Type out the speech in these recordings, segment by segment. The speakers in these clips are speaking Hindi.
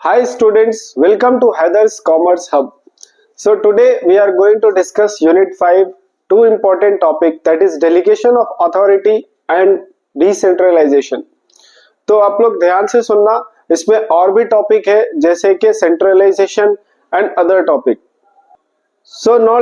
Hi students, welcome to Heather's Commerce Hub. So today we are going to discuss Unit 5, two important topic, that is delegation of authority and decentralization. तो आप लोग ध्यान से सुनना, इसमें और भी टॉपिक है जैसे कि centralization and other topic. So now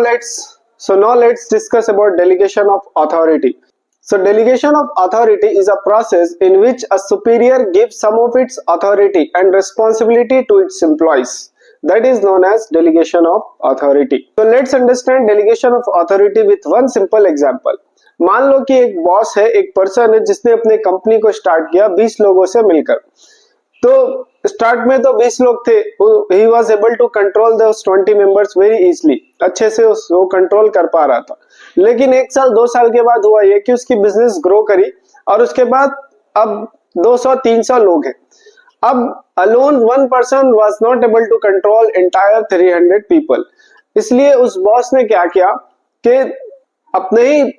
let's discuss about delegation of authority. So delegation of authority is a process in which a superior gives some of its authority and responsibility to its employees. That is known as delegation of authority. So let's understand delegation of authority with one simple example. मान लो कि एक बॉस है, एक पर्सन है जिसने अपने कंपनी को स्टार्ट किया 20 लोगों से मिलकर. तो स्टार्ट में तो 20 लोग थे, he was able to control those 20 members very easily, अच्छे से वो कंट्रोल कर पा रहा था. लेकिन 1 साल 2 साल के बाद हुआ ये कि उसकी बिजनेस ग्रो करी और उसके बाद अब 200-300 लोग हैं. अब alone one person was not able to control entire 300 people. इसलिए उस बॉस ने क्या किया कि अपने ही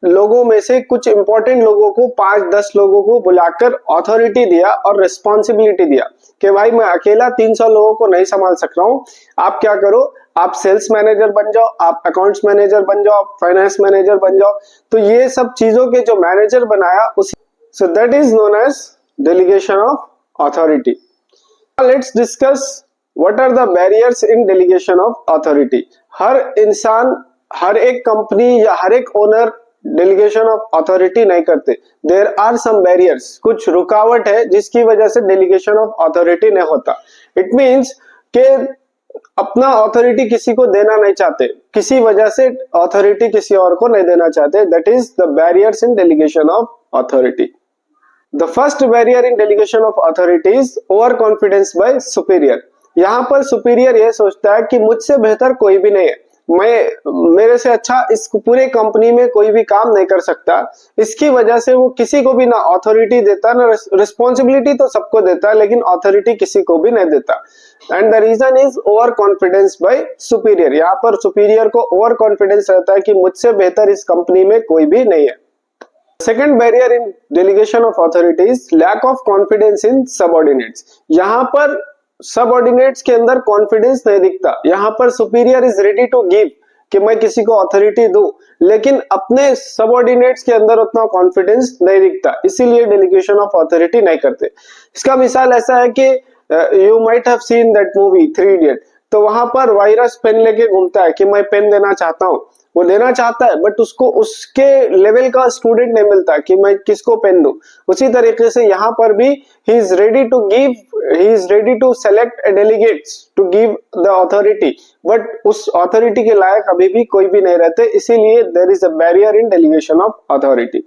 लोगों में से कुछ इंपॉर्टेंट लोगों को 5-10 लोगों को बुलाकर अथॉरिटी दिया और रिस्पॉन्सिबिलिटी दिया कि भाई मैं अकेला 300 लोगों को नहीं संभाल सक रहा हूं, आप क्या करो, आप सेल्स मैनेजर बन जाओ, आप अकाउंट्स मैनेजर बन जाओ, आप फाइनेंस मैनेजर बन जाओ. तो ये सब चीजों के जो मैनेजर बनाया उस so that is known as delegation of authority. Let's discuss what are the barriers in delegation of authority. हर इंसान, हर एक कंपनी या हर एक ओनर डेलीगेशन ऑफ अथॉरिटी नहीं करते. देयर आर सम बैरियर्स, कुछ रुकावट है जिसकी वजह से डेलीगेशन ऑफ अथॉरिटी नहीं होता. इट मींस के अपना अथॉरिटी किसी को देना नहीं चाहते, किसी वजह से अथॉरिटी किसी और को नहीं देना चाहते. That is the barriers in delegation of authority. The first barrier in delegation of authority is over confidence by superior. यहाँ पर सुपीरियर ये सोचता है कि मुझसे बेहतर कोई भी नहीं है, मेरे से अच्छा इस पूरे कंपनी में कोई भी काम नहीं कर सकता. इसकी वजह से वो किसी को भी ना अथॉरिटी देता ना रिस्पॉन्सिबिलिटी, तो सबको देता है लेकिन अथॉरिटी किसी को भी नहीं देता. And the reason is over confidence by superior. यहाँ पर सुपीरियर को ओवर कॉन्फिडेंस रहता है कि मुझसे बेहतर इस कंपनी में कोई भी नहीं है. Second barrier in delegation of authority is lack of confidence in subordinates. यहाँ पर सबऑर्डिनेट्स के अंदर कॉन्फिडेंस नहीं दिखता. यहाँ पर superior is ready to give कि मैं किसी को अथॉरिटी दूं, लेकिन अपने सबऑर्डिनेट्स के अंदर उतना कॉन्फिडेंस नहीं दिखता, इसीलिए डेलीगेशन ऑफ अथॉरिटी नहीं करते. इसका मिसाल ऐसा है कि you might have seen that movie 3 idiot. तो वहां पर वायरस पेन लेके घूमता है कि मैं पेन देना चाहता हूं, वो देना चाहता है बट उसको उसके लेवल का स्टूडेंट नहीं मिलता कि मैं किसको पेन दूं. उसी तरीके से यहाँ पर भी he is ready to give, he is ready to select a delegates to give the authority, but उस authority के लायक अभी भी कोई भी नहीं रहते, इसीलिए there is a barrier in delegation of authority.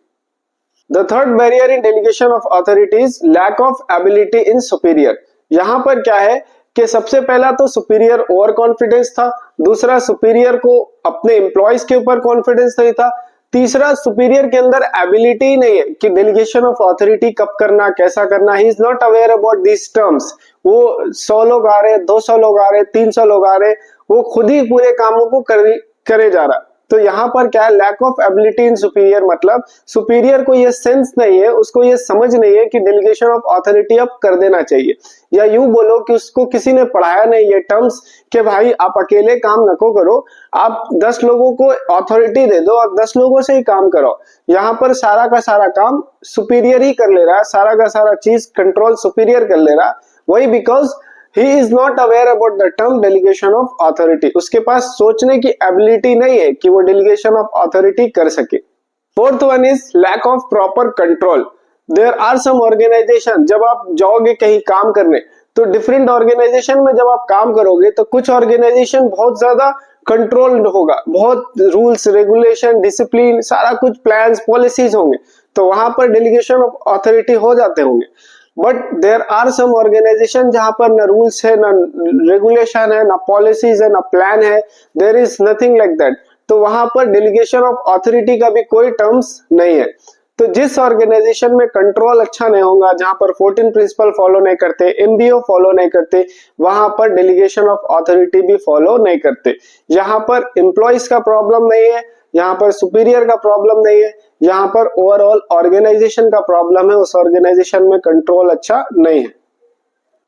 The third barrier in delegation of authority is lack of ability in superior. यहाँ पर क्या है कि सबसे पहला तो सुपीरियर ओवर कॉन्फिडेंस था, दूसरा सुपीरियर को अपने एम्प्लॉयज के ऊपर कॉन्फिडेंस नहीं था, तीसरा सुपीरियर के अंदर एबिलिटी ही नहीं है कि डेलीगेशन ऑफ अथॉरिटी कब करना, कैसा करना. ही is not aware about these terms. वो 100 लोग आ रहे, 200 लोग आ रहे, 300 लोग आ रहे, वो खुद ही पूरे कामों को करे जा रहा. तो यहाँ पर क्या है, lack of ability in superior, मतलब सुपीरियर को ये सेंस नहीं है, उसको ये समझ नहीं है कि डेलीगेशन ऑफ अथॉरिटी अब कर देना चाहिए. या यूं बोलो कि उसको किसी ने पढ़ाया नहीं ये टर्म्स कि भाई आप अकेले काम नको करो, आप 10 लोगों को अथॉरिटी दे दो और 10 लोगों से ही काम करो. यहाँ पर सारा का सारा काम सुपीरियर ही कर ले रहा है, सारा का सारा चीज कंट्रोल सुपीरियर कर ले रहा है. वही because he is not aware about the term delegation of authority. उसके पास सोचने की एबिलिटी नहीं है कि वो delegation of authority कर सके. Fourth one is lack of proper control. There are some organization, जब आप जाओगे कहीं काम करने तो डिफरेंट ऑर्गेनाइजेशन में जब आप काम करोगे तो कुछ ऑर्गेनाइजेशन बहुत ज्यादा कंट्रोल्ड होगा, बहुत रूल्स रेगुलेशन डिसिप्लिन सारा कुछ प्लान्स पॉलिसीज होंगे, तो वहां पर डेलीगेशन ऑफ अथॉरिटी हो जाते होंगे. But there are some organisation जहां पर ना रूल्स है, ना रेगुलेशन है, ना पॉलिसीज है, ना प्लान है, there is nothing like that. तो वहां पर डेलीगेशन ऑफ अथॉरिटी का भी कोई टर्म्स नहीं है. तो जिस ऑर्गेनाइजेशन में कंट्रोल अच्छा नहीं होगा, जहां पर 14 प्रिंसिपल फॉलो नहीं करते, एमबीओ फॉलो नहीं करते, वहां पर डेलीगेशन ऑफ अथॉरिटी भी फॉलो नहीं करते. यहाँ पर एम्प्लॉइज का प्रॉब्लम नहीं है, यहाँ पर सुपीरियर का प्रॉब्लम नहीं है, यहाँ पर ओवरऑल ऑर्गेनाइजेशन का प्रॉब्लम है, उस ऑर्गेनाइजेशन में कंट्रोल अच्छा नहीं है.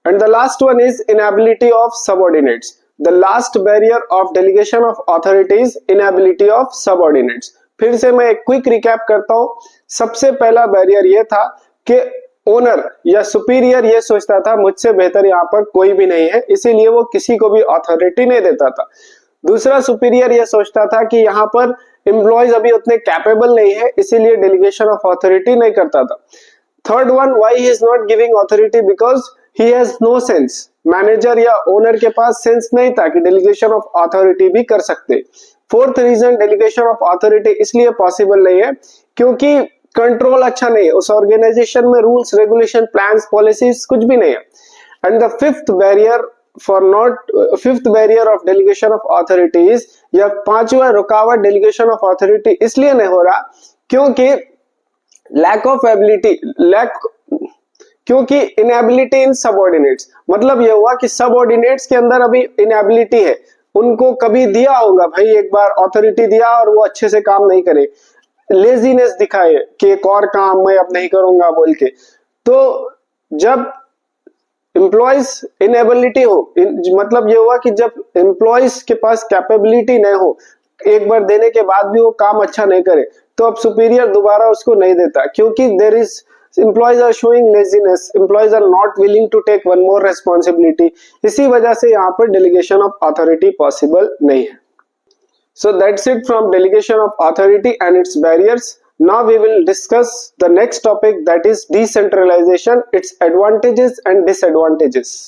And the last one is inability of subordinates. The last barrier of delegation of authority is inability of subordinates. फिर से मैं एक क्विक रिकैप करता हूं. सबसे पहला बैरियर ये था कि ओनर या सुपीरियर ये सोचता था मुझसे बेहतर यहाँ पर कोई भी नहीं है, इसीलिए वो किसी को भी अथॉरिटी नहीं देता था. दूसरा, सुपीरियर ये सोचता था कि यहाँ पर एम्प्लॉयज अभी उतने कैपेबल नहीं है, इसीलिए डेलीगेशन ऑफ अथॉरिटी नहीं करता था. Third one, why he is not giving authority, because he has no sense. Manager या ओनर के पास सेंस नहीं था कि डेलीगेशन ऑफ अथॉरिटी भी कर सकते. Fourth reason, delegation of authority इसलिए पॉसिबल नहीं है क्योंकि कंट्रोल अच्छा नहीं है, उस ऑर्गेनाइजेशन में रूल्स रेगुलेशन प्लान्स पॉलिसीज कुछ भी नहीं है. And the fifth barrier of delegation of authority is, या पांचवा रुकावट डेलीगेशन ऑफ अथॉरिटी इसलिए नहीं हो रहा क्योंकि क्योंकि इनएबिलिटी इन सबऑर्डिनेट्स. मतलब ये हुआ कि सबऑर्डिनेट्स के अंदर अभी इनएबिलिटी है, उनको कभी दिया होगा भाई एक बार अथॉरिटी दिया और वो अच्छे से काम नहीं करे, लेजीनेस दिखाए कि एक और काम मैं अब नहीं करूंगा बोल के. तो जब एम्प्लॉयज इनएबिलिटी हो, मतलब ये हुआ कि जब एम्प्लॉयज के पास कैपेबिलिटी नहीं हो, एक बार देने के बाद भी वो काम अच्छा नहीं करे, तो अब सुपीरियर दोबारा उसको नहीं देता क्योंकि there is employees are showing laziness, employees are not willing to take one more responsibility. इसी वजह से यहाँ पर delegation of authority possible नहीं है. So that's it from delegation of authority and its barriers. Now we will discuss the next topic, that is decentralization, its advantages and disadvantages.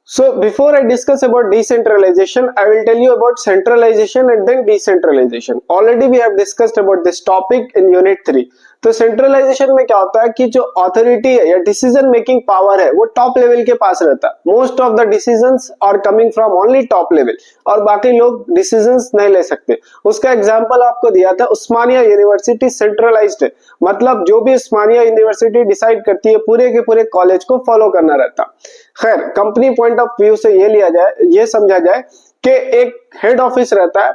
So before I discuss about decentralization, I will tell you about centralization and then decentralization. Already we have discussed about this topic in unit 3. तो सेंट्रलाइजेशन में क्या होता है कि जो अथॉरिटी है या डिसीजन मेकिंग पावर है वो टॉप लेवल के पास रहता है. Most of the decisions are coming from only top level और बाकी लोग डिसीजंस नहीं ले सकते. उसका एग्जांपल आपको दिया था, उस्मानिया यूनिवर्सिटी सेंट्रलाइज्ड है, मतलब जो भी उस्मानिया यूनिवर्सिटी डिसाइड करती है पूरे के पूरे कॉलेज को फॉलो करना रहता. खैर, कंपनी पॉइंट ऑफ व्यू से ये लिया जाए, ये समझा जाए कि एक हेड ऑफिस रहता है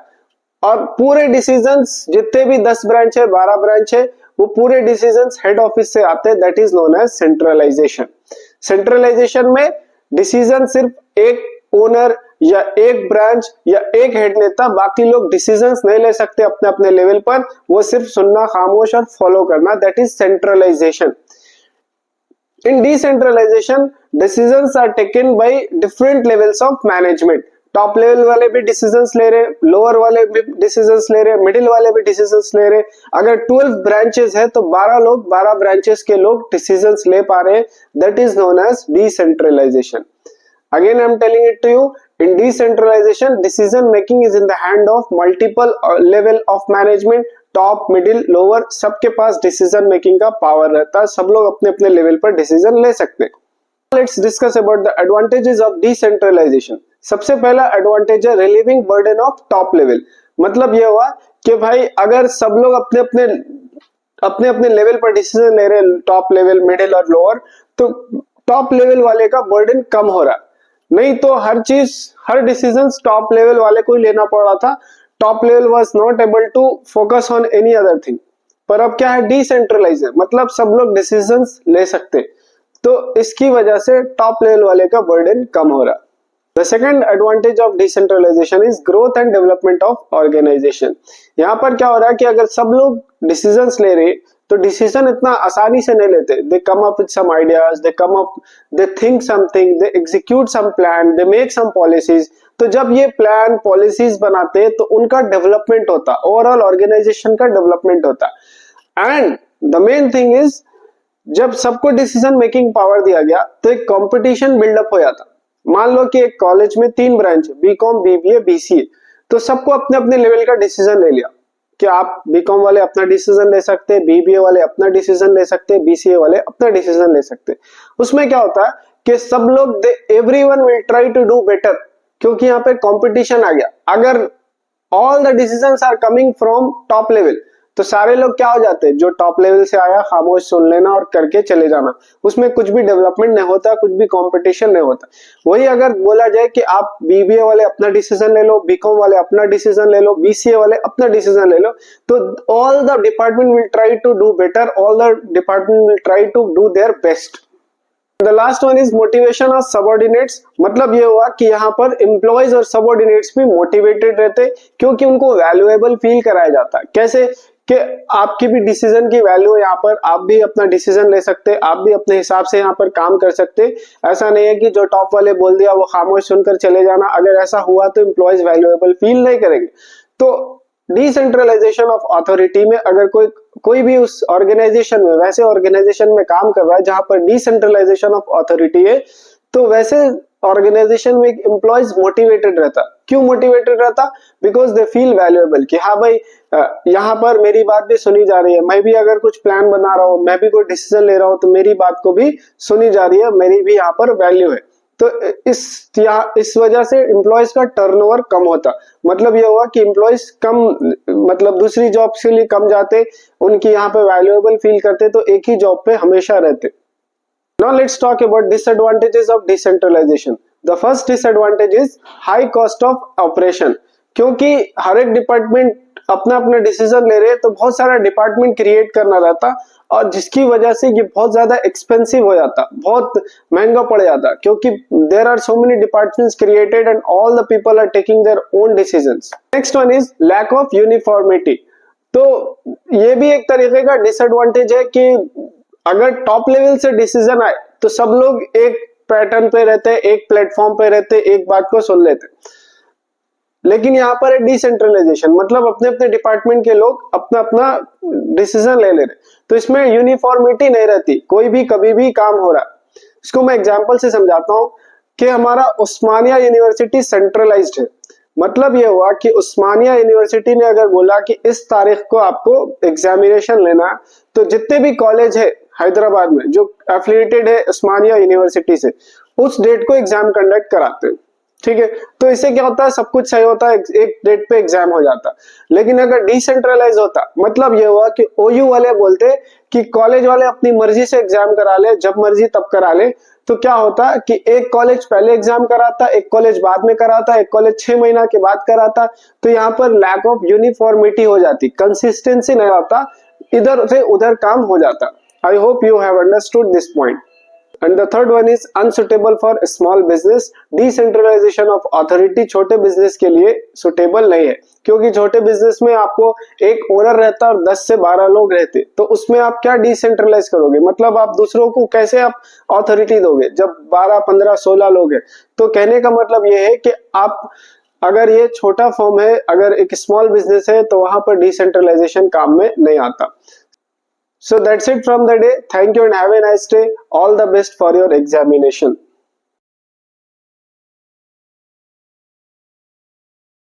और पूरे डिसीजंस जितने भी 10 ब्रांच है 12 ब्रांच है वो पूरे डिसीजंस हेड ऑफिस से आते हैं. That is known as centralisation. Centralisation में डिसीजन सिर्फ एक ओनर या एक ब्रांच या एक हेड लेता, बाकी लोग डिसीजंस नहीं ले सकते अपने अपने लेवल पर, वो सिर्फ सुनना, खामोश और फॉलो करना. That is centralisation. In decentralization, decisions are taken by different levels of management. Top level वाले भी डिसीजंस ले रहे, लोअर वाले भी डिसीजंस ले रहे, मिडिल वाले भी डिसीजंस ले रहे. अगर 12 ब्रांचेस है तो 12 लोग 12 ब्रांचेस के लोग डिसीजंस ले पा रहे. That is known as decentralisation. Again I am telling it to you, in decentralization decision making is in the hand of multiple level of management, top middle lower सबके पास डिसीजन मेकिंग का पावर रहता है, सब लोग अपने अपने लेवल पर डिसीजन ले सकते हैं. Let's discuss about the advantages of decentralisation. सबसे पहला एडवांटेज है relieving burden of top level. मतलब ये हुआ कि भाई अगर सब लोग अपने अपने लेवल पर डिसीजन ले रहे, टॉप लेवल मिडिल और लोअर, तो टॉप लेवल वाले का बर्डन कम हो रहा. नहीं तो हर डिसीजन टॉप लेवल वाले को ही लेना पड़ रहा था. Top level was not able to focus on any other thing. पर अब क्या है, डिसेंट्रलाइज है, मतलब सब लोग डिसीजंस ले सकते, तो इसकी वजह से टॉप लेवल वाले का बर्डन कम हो रहा. The second advantage of decentralisation is growth and development of organisation. यहाँ पर क्या हो रहा है कि अगर सब लोग डिसीजंस ले रहे तो डिसीजन इतना आसानी से नहीं लेते. They come up with some ideas, they think something, they execute some plan, they make some policies. तो जब ये प्लान पॉलिसीज बनाते तो उनका डेवलपमेंट होता, ओवरऑल ऑर्गेनाइजेशन का डेवलपमेंट होता. And the main thing is जब सबको डिसीजन मेकिंग पावर दिया गया तो एक कंपटीशन बिल्डअप हो जाता. मान लो कि एक कॉलेज में 3 ब्रांच है, बीकॉम, बीबीए, बीसीए, तो सबको अपने अपने लेवल का डिसीजन ले लिया कि आप बीकॉम वाले अपना डिसीजन ले सकते हैं, बीबीए वाले अपना डिसीजन ले सकते हैं, बीसीए वाले अपना डिसीजन ले सकते हैं. उसमें क्या होता है कि सब लोग everyone will try to do better, क्योंकि यहाँ पे कंपटीशन आ गया. अगर all the decisions are coming from top level तो सारे लोग क्या हो जाते हैं, जो टॉप लेवल से आया खामोश सुन लेना और करके चले जाना, उसमें कुछ भी डेवलपमेंट नहीं होता, कुछ भी कंपटीशन नहीं होता। वही अगर बोला जाए कि आप बीबीए वाले अपना डिसीजन ले लो, बीकॉम वाले अपना डिसीजन ले लो, बीसीए वाले अपना डिसीजन ले लो, तो all the department will try to do better, all the department will try to do their best. The last one is motivation of subordinates। मतलब ये हुआ कि यहाँ पर एम्प्लॉयज और सबॉर्डिनेट्स भी मोटिवेटेड रहते क्योंकि उनको वैल्यूएबल फील कराया जाता है। कैसे कि आपकी भी डिसीजन की वैल्यू है, यहाँ पर आप भी अपना डिसीजन ले सकते, आप भी अपने हिसाब से यहाँ पर काम कर सकते। ऐसा नहीं है कि जो टॉप वाले बोल दिया वो खामोश सुनकर चले जाना। अगर ऐसा हुआ तो एम्प्लॉयज वैल्यूएबल फील नहीं करेंगे। तो डिसेंट्रलाइजेशन ऑफ अथॉरिटी में अगर कोई भी उस ऑर्गेनाइजेशन में, वैसे ऑर्गेनाइजेशन में काम कर रहा है जहां पर डिसेंट्रलाइजेशन ऑफ अथॉरिटी है, तो वैसे ऑर्गेनाइजेशन में एम्प्लॉयज मोटिवेटेड रहता। क्यों मोटिवेटेड रहता? बिकॉज दे फील वैल्यूएबल कि हाँ भाई यहाँ पर मेरी बात भी सुनी जा रही है, मैं भी अगर कुछ प्लान बना रहा हूँ, मैं भी कोई डिसीजन ले रहा हूँ, तो मेरी बात को भी सुनी जा रही है, मेरी भी यहाँ पर वैल्यू है। तो इस वजह से एम्प्लॉयज का टर्नओवर कम होता। मतलब ये हुआ कि एम्प्लॉयज कम, मतलब दूसरी जॉब के लिए कम जाते, उनकी यहाँ पे वैल्यूएबल फील करते, तो एक ही जॉब पे हमेशा रहते। Now let's talk about disadvantages of decentralization. The first disadvantage is high cost of operation। क्योंकि हर एक डिपार्टमेंट अपना अपना डिसीजन ले रहे हैं, तो बहुत सारा डिपार्टमेंट क्रिएट करना रहता, और जिसकी वजह से ये बहुत ज्यादा एक्सपेंसिव हो जाता, बहुत महंगा पड़ जाता, क्योंकि there are so many departments created and all the people are taking their own decisions. Next one is lack of uniformity. तो ये भी एक तरीके का डिसएडवांटेज है कि अगर टॉप लेवल से डिसीजन आए तो सब लोग एक पैटर्न पे रहते, एक प्लेटफॉर्म पे रहते, एक बात को सुन लेते। लेकिन यहाँ पर है डिसेंट्रलाइजेशन, मतलब अपने अपने डिपार्टमेंट के लोग अपना अपना डिसीजन ले रहे, तो इसमें यूनिफॉर्मिटी नहीं रहती, कोई भी कभी भी काम हो रहा है। इसको मैं एग्जांपल से समझाता हूँ कि हमारा उस्मानिया यूनिवर्सिटी सेंट्रलाइज्ड है। मतलब ये हुआ कि उस्मानिया यूनिवर्सिटी ने अगर बोला कि इस तारीख को आपको एग्जामिनेशन लेना है, तो जितने भी कॉलेज है हैदराबाद में जो एफिलिएटेड है उस्मानिया यूनिवर्सिटी से, उस डेट को एग्जाम कंडक्ट कराते हैं। ठीक है, तो इससे क्या होता है, सब कुछ सही होता है, एक डेट पे एग्जाम हो जाता। लेकिन अगर डिसेंट्रलाइज होता, मतलब ये हुआ कि ओयू वाले बोलते कि कॉलेज वाले अपनी मर्जी से एग्जाम करा ले, जब मर्जी तब करा ले, तो क्या होता कि एक कॉलेज पहले एग्जाम कराता, एक कॉलेज बाद में कराता, एक कॉलेज 6 महीना के बाद कराता। तो यहाँ पर लैक ऑफ यूनिफॉर्मिटी हो जाती, कंसिस्टेंसी नहीं होता, इधर से उधर काम हो जाता। I hope you have understood this point. And the third one is unsuitable for small business। Decentralization of authority छोटे बिजनेस के लिए सुटेबल नहीं है, क्योंकि छोटे बिजनेस में आपको एक ओनर रहता है और 10 से 12 लोग रहते, तो उसमें आप क्या डिसेंट्रलाइज करोगे, मतलब आप दूसरों को कैसे आप अथॉरिटी दोगे जब 12, 15, 16 लोग हैं। तो कहने का मतलब ये है कि आप, अगर ये छोटा फर्म है, अगर एक स्मॉल बिजनेस है, तो वहां पर डिसेंट्रलाइजेशन काम में नहीं आता। So that's it from the day. Thank you and have a nice day. All the best for your examination.